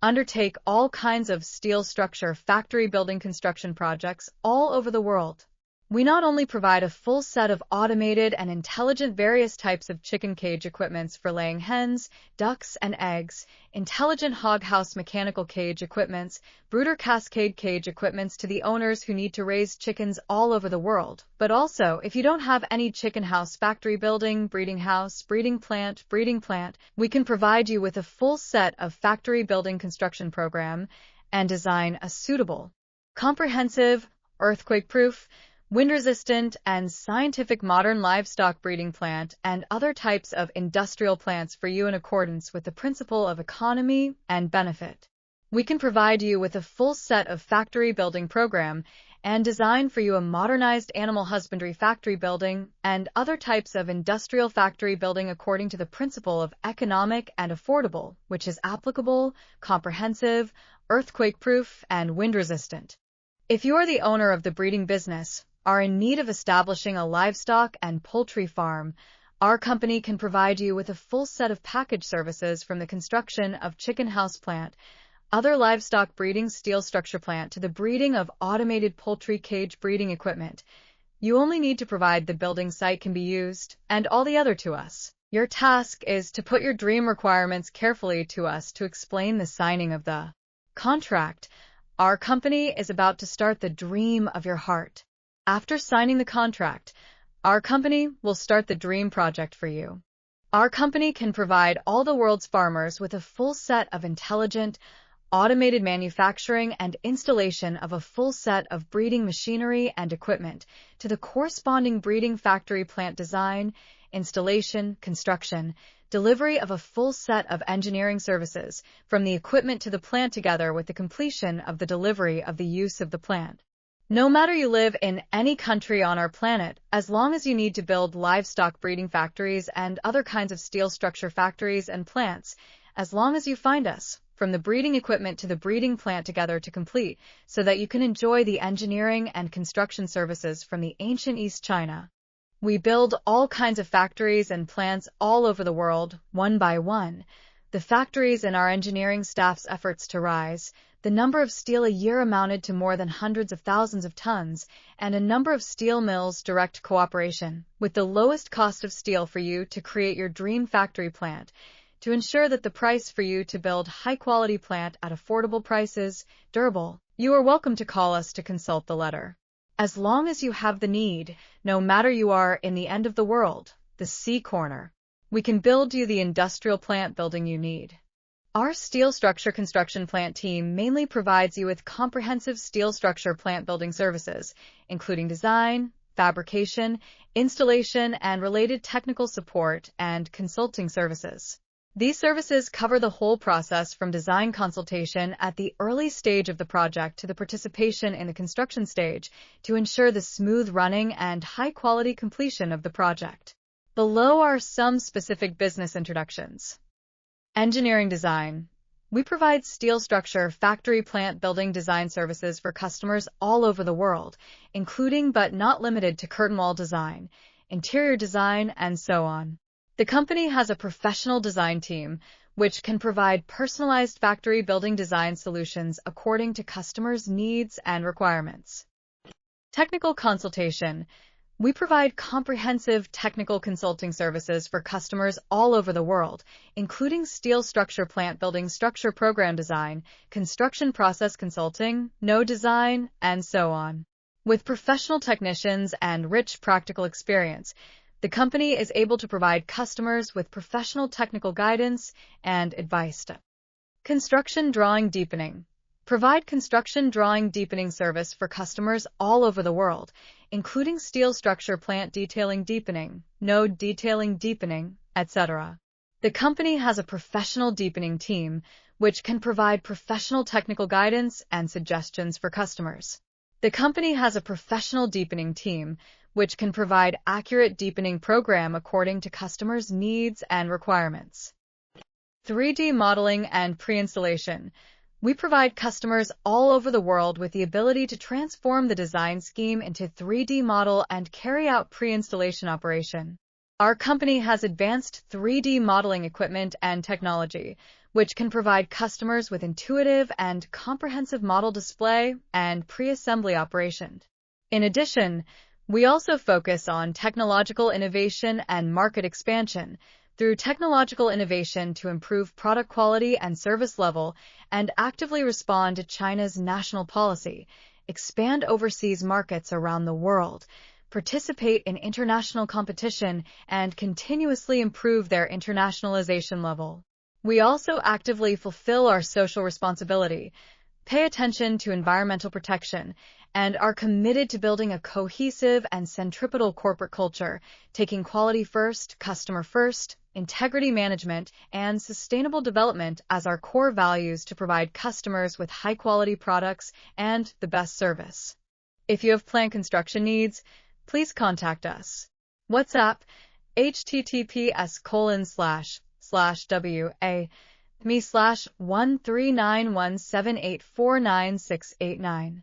undertake all kinds of steel structure factory building construction projects all over the world. We not only provide a full set of automated and intelligent various types of chicken cage equipments for laying hens, ducks, and eggs, intelligent hog house mechanical cage equipments, brooder cascade cage equipments to the owners who need to raise chickens all over the world, but also if you don't have any chicken house factory building, breeding house, breeding plant, we can provide you with a full set of factory building construction program and design a suitable, comprehensive, earthquake-proof, wind-resistant, and scientific modern livestock breeding plant and other types of industrial plants for you in accordance with the principle of economy and benefit. We can provide you with a full set of factory building program and design for you a modernized animal husbandry factory building and other types of industrial factory building according to the principle of economic and affordable, which is applicable, comprehensive, earthquake-proof, and wind-resistant. If you are the owner of the breeding business, are in need of establishing a livestock and poultry farm, our company can provide you with a full set of package services from the construction of chicken house plant, other livestock breeding steel structure plant to the breeding of automated poultry cage breeding equipment. You only need to provide the building site can be used, and all the other to us. Your task is to put your dream requirements carefully to us to explain the signing of the contract. Our company is about to start the dream of your heart. After signing the contract, our company will start the dream project for you. Our company can provide all the world's farmers with a full set of intelligent, automated manufacturing and installation of a full set of breeding machinery and equipment to the corresponding breeding factory plant design, installation, construction, delivery of a full set of engineering services from the equipment to the plant together with the completion of the delivery of the use of the plant. No matter you live in any country on our planet, as long as you need to build livestock breeding factories and other kinds of steel structure factories and plants, as long as you find us, from the breeding equipment to the breeding plant together to complete, so that you can enjoy the engineering and construction services from the ancient East China. We build all kinds of factories and plants all over the world, one by one. The factories and our engineering staff's efforts to rise, the number of steel a year amounted to more than hundreds of thousands of tons, and a number of steel mills direct cooperation, with the lowest cost of steel for you to create your dream factory plant, to ensure that the price for you to build high-quality plant at affordable prices, durable. You are welcome to call us to consult the letter. As long as you have the need, no matter you are in the end of the world, the sea corner, we can build you the industrial plant building you need. Our steel structure construction plant team mainly provides you with comprehensive steel structure plant building services, including design, fabrication, installation, and related technical support and consulting services. These services cover the whole process from design consultation at the early stage of the project to the participation in the construction stage to ensure the smooth running and high-quality completion of the project. Below are some specific business introductions. Engineering design. We provide steel structure factory plant building design services for customers all over the world, including but not limited to curtain wall design, interior design, and so on. The company has a professional design team, which can provide personalized factory building design solutions according to customers' needs and requirements. Technical consultation. We provide comprehensive technical consulting services for customers all over the world, including steel structure plant building structure program design, construction process consulting, node design, and so on. With professional technicians and rich practical experience, the company is able to provide customers with professional technical guidance and advice. Construction drawing deepening. Provide construction drawing deepening service for customers all over the world, including steel structure plant detailing deepening, node detailing deepening, etc. The company has a professional deepening team, which can provide professional technical guidance and suggestions for customers. The company has a professional deepening team, which can provide accurate deepening program according to customers' needs and requirements. 3D modeling and pre-installation. We provide customers all over the world with the ability to transform the design scheme into 3D model and carry out pre-installation operation. Our company has advanced 3D modeling equipment and technology, which can provide customers with intuitive and comprehensive model display and pre-assembly operation. In addition, we also focus on technological innovation and market expansion through technological innovation to improve product quality and service level and actively respond to China's national policy, expand overseas markets around the world, participate in international competition, and continuously improve their internationalization level. We also actively fulfill our social responsibility, pay attention to environmental protection, and are committed to building a cohesive and centripetal corporate culture, taking quality first, customer first, integrity management, and sustainable development as our core values to provide customers with high-quality products and the best service. If you have plant construction needs, please contact us. WhatsApp https://wa me/13917849689